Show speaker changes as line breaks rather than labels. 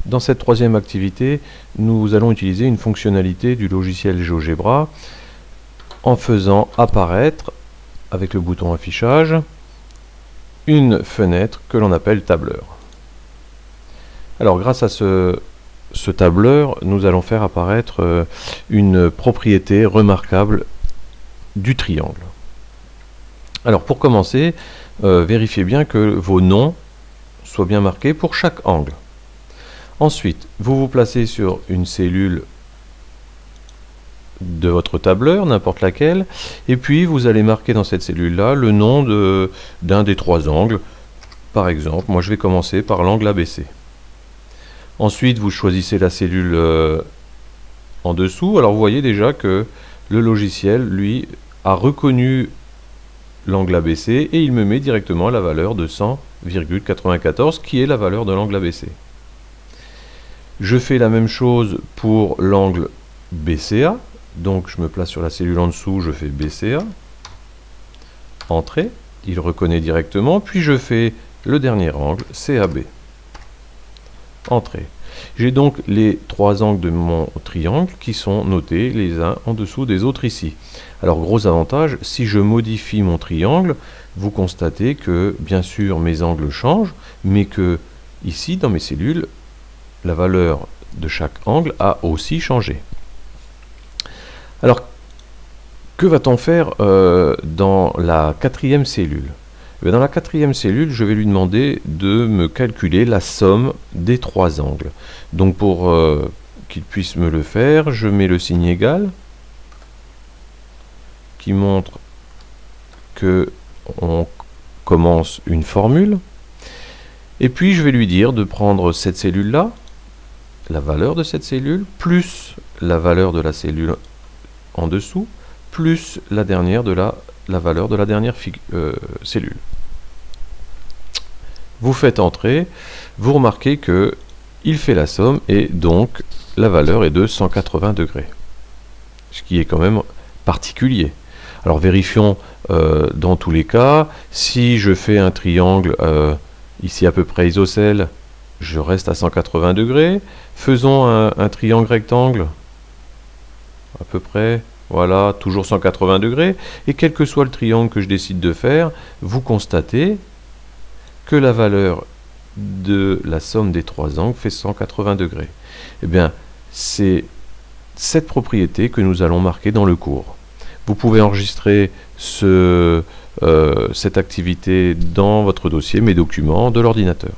Dans cette troisième activité, nous allons utiliser une fonctionnalité du logiciel GeoGebra en faisant apparaître, avec le bouton affichage, une fenêtre que l'on appelle tableur. Alors grâce à ce tableur, nous allons faire apparaître une propriété remarquable du triangle. Alors pour commencer, vérifiez bien que vos noms soient bien marqués pour chaque angle. Ensuite, vous vous placez sur une cellule de votre tableur, n'importe laquelle, et puis vous allez marquer dans cette cellule-là le nom d'un des trois angles. Par exemple, moi je vais commencer par l'angle ABC. Ensuite, vous choisissez la cellule en dessous. Alors vous voyez déjà que le logiciel, lui, a reconnu l'angle ABC et il me met directement la valeur de 100,94 qui est la valeur de l'angle ABC. Je fais la même chose pour l'angle BCA, donc je me place sur la cellule en dessous, je fais BCA, Entrée, il reconnaît directement, puis je fais le dernier angle, CAB, Entrée. J'ai donc les trois angles de mon triangle qui sont notés les uns en dessous des autres ici. Alors gros avantage, si je modifie mon triangle, vous constatez que bien sûr mes angles changent, mais que ici dans mes cellules, la valeur de chaque angle a aussi changé. Alors, que va-t-on faire dans la quatrième cellule? Dans la quatrième cellule, je vais lui demander de me calculer la somme des trois angles. Donc pour qu'il puisse me le faire, je mets le signe égal qui montre que on commence une formule. Et puis je vais lui dire de prendre cette cellule-là, la valeur de cette cellule, plus la valeur de la cellule en dessous, plus la dernière de la valeur de la dernière cellule. Vous faites entrer, vous remarquez que il fait la somme et donc la valeur est de 180 degrés. Ce qui est quand même particulier. Alors vérifions dans tous les cas, si je fais un triangle ici à peu près isocèle, je reste à 180 degrés. Faisons un triangle rectangle, à peu près, voilà, toujours 180 degrés. Et quel que soit le triangle que je décide de faire, vous constatez que la valeur de la somme des trois angles fait 180 degrés. Eh bien, c'est cette propriété que nous allons marquer dans le cours. Vous pouvez enregistrer cette activité dans votre dossier Mes documents de l'ordinateur.